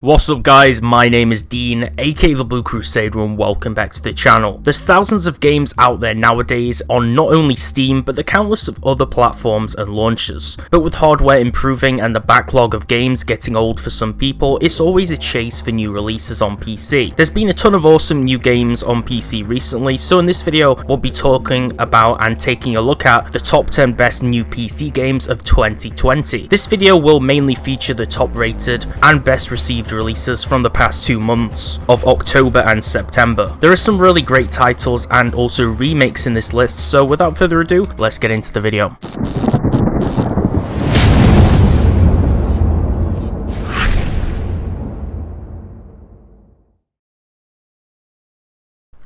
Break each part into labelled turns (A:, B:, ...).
A: What's up guys, my name is Dean, aka the Blue Crusader, and welcome back to the channel. There's thousands of games out there nowadays on not only Steam but the countless of other platforms and launchers. But with hardware improving and the backlog of games getting old for some people, it's always a chase for new releases on PC. There's been a ton of awesome new games on PC recently, so in this video we'll be talking about and taking a look at the top 10 best new PC games of 2020. This video will mainly feature the top rated and best received releases from the past 2 months of October and September. There are some really great titles and also remakes in this list, so without further ado, let's get into the video.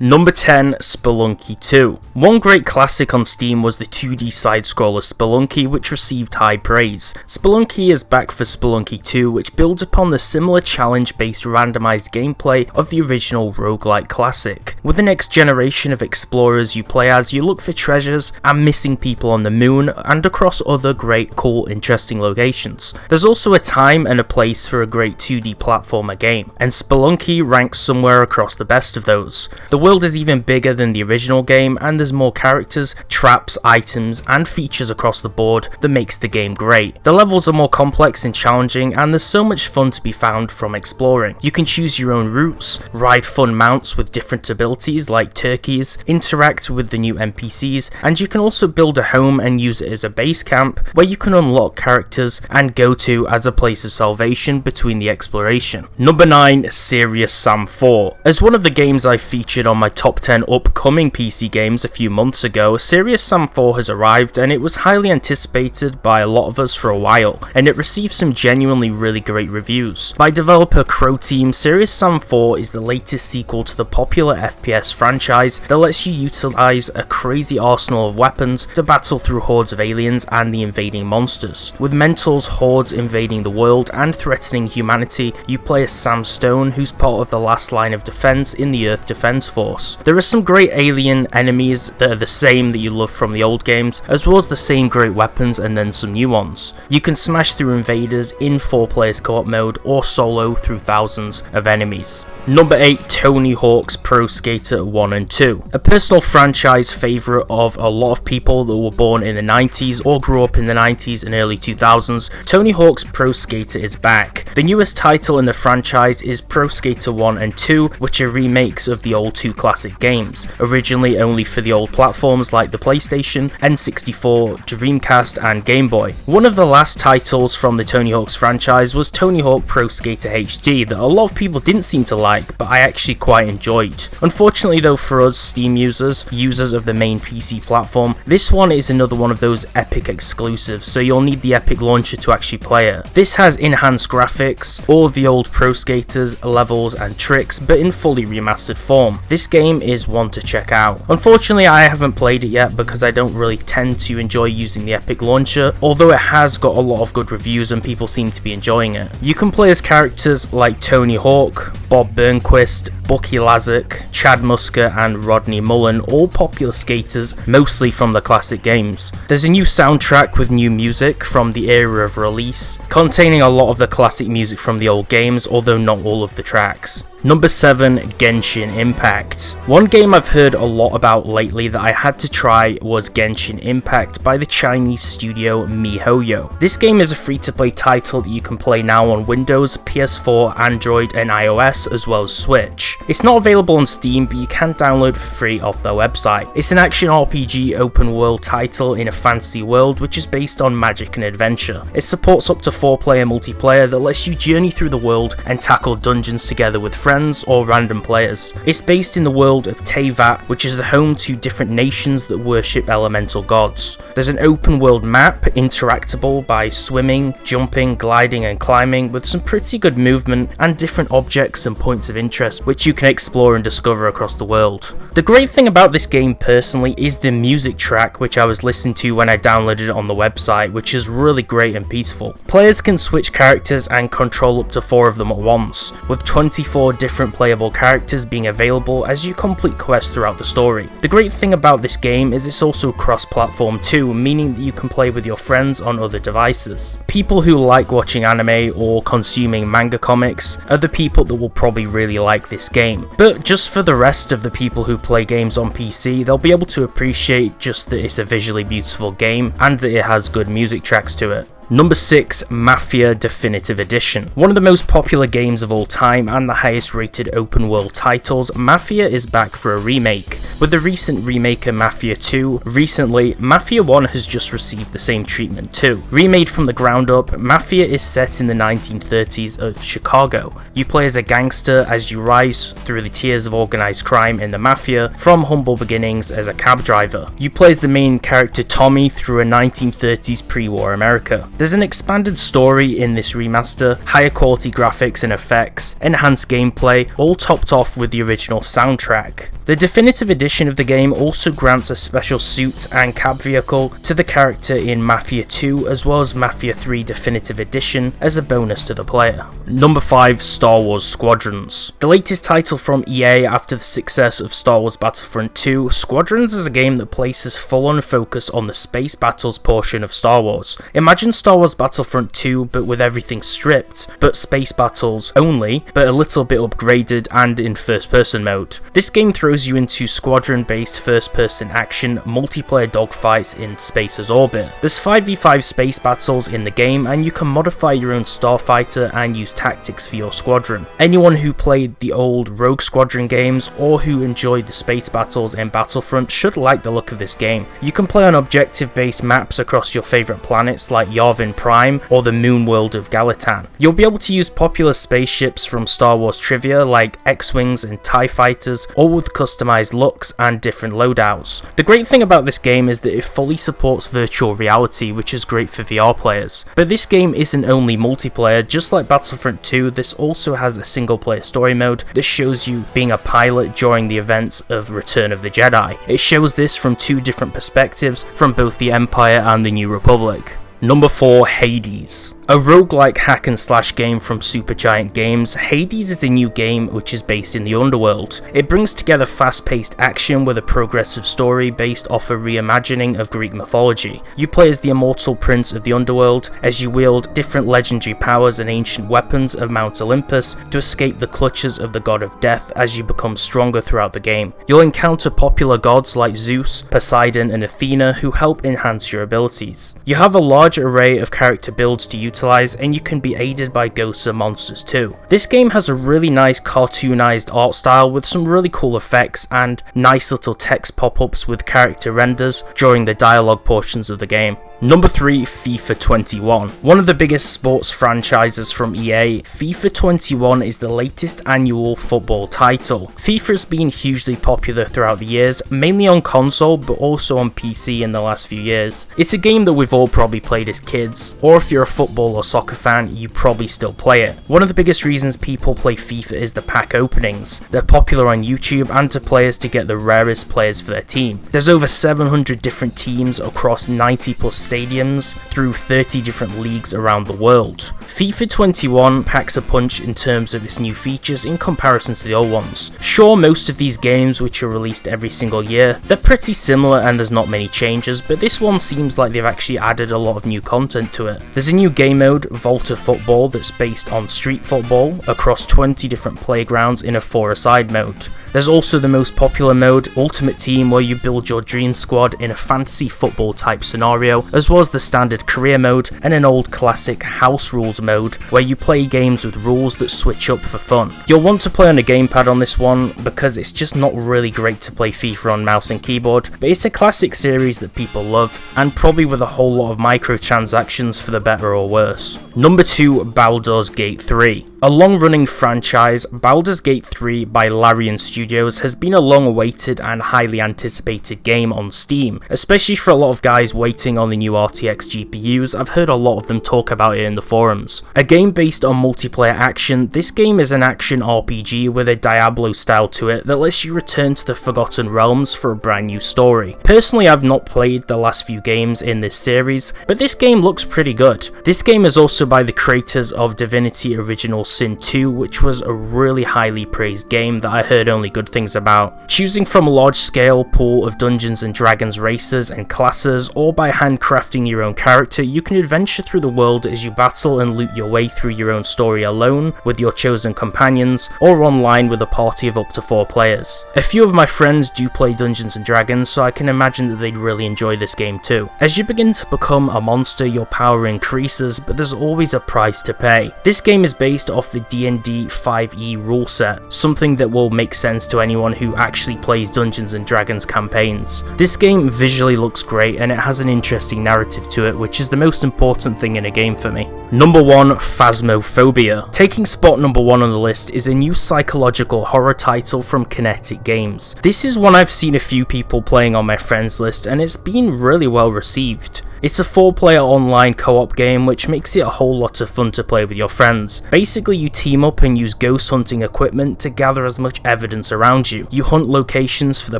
A: Number 10, Spelunky 2. One great classic on Steam was the 2D side-scroller Spelunky, which received high praise. Spelunky is back for Spelunky 2, which builds upon the similar challenge-based randomized gameplay of the original roguelike classic. With the next generation of explorers you play as, you look for treasures and missing people on the moon and across other great, cool, interesting locations. There's also a time and a place for a great 2D platformer game, and Spelunky ranks somewhere across the best of those. The world is even bigger than the original game, and there's more characters, traps, items, and features across the board that makes the game great. The levels are more complex and challenging, and there's so much fun to be found from exploring. You can choose your own routes, ride fun mounts with different abilities like turkeys, interact with the new NPCs, and you can also build a home and use it as a base camp where you can unlock characters and go to as a place of salvation between the exploration. Number 9, Serious Sam 4. As one of the games I featured on my top 10 upcoming PC games a few months ago, Serious Sam 4 has arrived, and it was highly anticipated by a lot of us for a while, and it received some genuinely really great reviews. By developer Crow Team, Serious Sam 4 is the latest sequel to the popular FPS franchise that lets you utilize a crazy arsenal of weapons to battle through hordes of aliens and the invading monsters. With Mental's hordes invading the world and threatening humanity, you play as Sam Stone, who's part of the last line of defense in the Earth Defense Force. There are some great alien enemies that are the same that you love from the old games, as well as the same great weapons and then some new ones. You can smash through invaders in 4 players co-op mode or solo through thousands of enemies. Number 8, Tony Hawk's Pro Skater 1 and 2. A personal franchise favourite of a lot of people that were born in the 90s or grew up in the 90s and early 2000s, Tony Hawk's Pro Skater is back. The newest title in the franchise is Pro Skater 1 and 2, which are remakes of the old 2 classic games, originally only for the old platforms like the PlayStation, N64, Dreamcast and Game Boy. One of the last titles from the Tony Hawk's franchise was Tony Hawk Pro Skater HD that a lot of people didn't seem to like, but I actually quite enjoyed. Unfortunately though, for us Steam users of the main PC platform, this one is another one of those Epic exclusives, so you'll need the Epic launcher to actually play it. This has enhanced graphics, all of the old Pro Skaters, levels and tricks, but in fully remastered form. This game is one to check out. Unfortunately, I haven't played it yet because I don't really tend to enjoy using the Epic launcher, although it has got a lot of good reviews and people seem to be enjoying it. You can play as characters like Tony Hawk, Bob Burnquist, Bucky Lasek, Chad Musker and Rodney Mullen, all popular skaters, mostly from the classic games. There's a new soundtrack with new music from the era of release, containing a lot of the classic music from the old games, although not all of the tracks. Number 7, Genshin Impact. One game I've heard a lot about lately that I had to try was Genshin Impact by the Chinese studio MiYoHo. This game is a free-to-play title that you can play now on Windows, PS4, Android and iOS, as well as Switch. It's not available on Steam, but you can download for free off their website. It's an action RPG open world title in a fantasy world which is based on magic and adventure. It supports up to 4-player multiplayer that lets you journey through the world and tackle dungeons together with friends or random players. It's based in the world of Teyvat, which is the home to different nations that worship elemental gods. There's an open world map, interactable by swimming, jumping, gliding and climbing, with some pretty good movement and different objects and and points of interest which you can explore and discover across the world. The great thing about this game personally is the music track which I was listening to when I downloaded it on the website, which is really great and peaceful. Players can switch characters and control up to 4 of them at once, with 24 different playable characters being available as you complete quests throughout the story. The great thing about this game is it's also cross-platform too, meaning that you can play with your friends on other devices. People who like watching anime or consuming manga comics are the people that will probably really like this game. But just for the rest of the people who play games on PC, they'll be able to appreciate just that it's a visually beautiful game and that it has good music tracks to it. Number 6, Mafia Definitive Edition. One of the most popular games of all time and the highest rated open world titles, Mafia is back for a remake. With the recent remake of Mafia 2, recently, Mafia 1 has just received the same treatment too. Remade from the ground up, Mafia is set in the 1930s of Chicago. You play as a gangster as you rise through the tiers of organised crime in the Mafia, from humble beginnings as a cab driver. You play as the main character Tommy through a 1930s pre-war America. There's an expanded story in this remaster, higher quality graphics and effects, enhanced gameplay, all topped off with the original soundtrack. The definitive edition of the game also grants a special suit and cab vehicle to the character in Mafia 2 as well as Mafia 3 Definitive Edition as a bonus to the player. Number 5, Star Wars Squadrons. The latest title from EA after the success of Star Wars Battlefront 2, Squadrons is a game that places full-on focus on the space battles portion of Star Wars. Imagine Star Wars Battlefront 2 but with everything stripped, but space battles only, but a little bit upgraded and in first person mode. This game throws you into squadron based first person action multiplayer dogfights in space as orbit. There's 5v5 space battles in the game and you can modify your own starfighter and use tactics for your squadron. Anyone who played the old Rogue Squadron games or who enjoyed the space battles in Battlefront should like the look of this game. You can play on objective based maps across your favourite planets like Yavin Prime or the moon world of Galatan. You'll be able to use popular spaceships from Star Wars trivia like X-Wings and TIE Fighters, all with customized looks and different loadouts. The great thing about this game is that it fully supports virtual reality, which is great for VR players. But this game isn't only multiplayer, just like Battlefront 2, this also has a single player story mode that shows you being a pilot during the events of Return of the Jedi. It shows this from 2 different perspectives, from both the Empire and the New Republic. Number 4, Hades. A roguelike hack and slash game from Supergiant Games, Hades is a new game which is based in the underworld. It brings together fast-paced action with a progressive story based off a reimagining of Greek mythology. You play as the immortal prince of the underworld as you wield different legendary powers and ancient weapons of Mount Olympus to escape the clutches of the god of death as you become stronger throughout the game. You'll encounter popular gods like Zeus, Poseidon and Athena who help enhance your abilities. You have a large array of character builds to utilize and you can be aided by ghosts and monsters too. This game has a really nice cartoonized art style with some really cool effects and nice little text pop-ups with character renders during the dialogue portions of the game. Number 3, FIFA 21. One of the biggest sports franchises from EA, FIFA 21 is the latest annual football title. FIFA has been hugely popular throughout the years, mainly on console but also on PC in the last few years. It's a game that we've all probably played as kids, or if you're a football or soccer fan, you probably still play it. One of the biggest reasons people play FIFA is the pack openings. They're popular on YouTube and to players to get the rarest players for their team. There's over 700 different teams across 90 plus stadiums through 30 different leagues around the world. FIFA 21 packs a punch in terms of its new features in comparison to the old ones. Sure, most of these games, which are released every single year, they're pretty similar and there's not many changes, but this one seems like they've actually added a lot of new content to it. There's a new game mode, Volta Football, that's based on street football across 20 different playgrounds in a 4-a-side mode. There's also the most popular mode, Ultimate Team, where you build your dream squad in a fantasy football type scenario, as well as the standard career mode and an old classic house rules mode where you play games with rules that switch up for fun. You'll want to play on a gamepad on this one because it's just not really great to play FIFA on mouse and keyboard, but it's a classic series that people love and probably with a whole lot of microtransactions for the better or worse. Number 2, Baldur's Gate 3. A long-running franchise, Baldur's Gate 3 by Larian Studios has been a long-awaited and highly anticipated game on Steam, especially for a lot of guys waiting on the new RTX GPUs. I've heard a lot of them talk about it in the forums. A game based on multiplayer action, this game is an action RPG with a Diablo style to it that lets you return to the Forgotten Realms for a brand new story. Personally, I've not played the last few games in this series, but this game looks pretty good. This game is also by the creators of Divinity Original Sin 2, which was a really highly praised game that I heard only good things about. Choosing from a large scale pool of Dungeons and Dragons races and classes, or by handcrafting your own character, you can adventure through the world as you battle and loot your way through your own story alone, with your chosen companions, or online with a party of up to 4 players. A few of my friends do play Dungeons and Dragons, so I can imagine that they'd really enjoy this game too. As you begin to become a monster, your power increases, but there's always a price to pay. This game is based off the D&D 5e rule set, something that will make sense to anyone who actually plays Dungeons and Dragons campaigns. This game visually looks great and it has an interesting narrative to it, which is the most important thing in a game for me. Number 1, Phasmophobia. Taking spot number 1 on the list is a new psychological horror title from Kinetic Games. This is one I've seen a few people playing on my friends list and it's been really well received. It's a 4-player online co-op game which makes it a whole lot of fun to play with your friends. Basically, you team up and use ghost hunting equipment to gather as much evidence around you. You hunt locations for the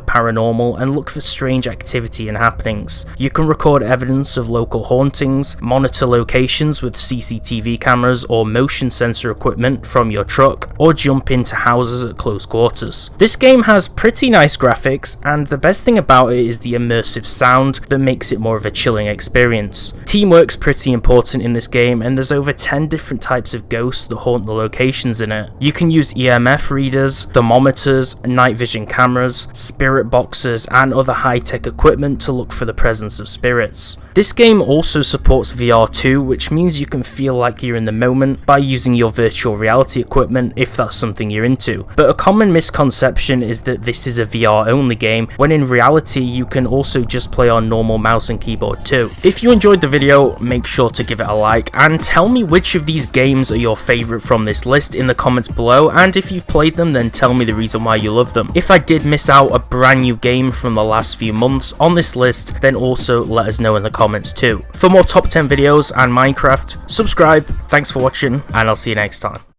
A: paranormal and look for strange activity and happenings. You can record evidence of local hauntings, monitor locations with CCTV cameras or motion sensor equipment from your truck, or jump into houses at close quarters. This game has pretty nice graphics, and the best thing about it is the immersive sound that makes it more of a chilling experience. Teamwork's pretty important in this game, and there's over 10 different types of ghosts that haunt the locations in it. You can use EMF readers, thermometers, night vision cameras, spirit boxes, and other high-tech equipment to look for the presence of spirits. This game also supports VR too, which means you can feel like you're in the moment by using your virtual reality equipment if that's something you're into. But a common misconception is that this is a VR only game, when in reality you can also just play on normal mouse and keyboard too. If you enjoyed the video, make sure to give it a like, and tell me which of these games are your favourite from this list in the comments below, and if you've played them then tell me the reason why you love them. If I did miss out a brand new game from the last few months on this list, then also let us know in the comments too. For more top 10 videos and Minecraft, subscribe, thanks for watching, and I'll see you next time.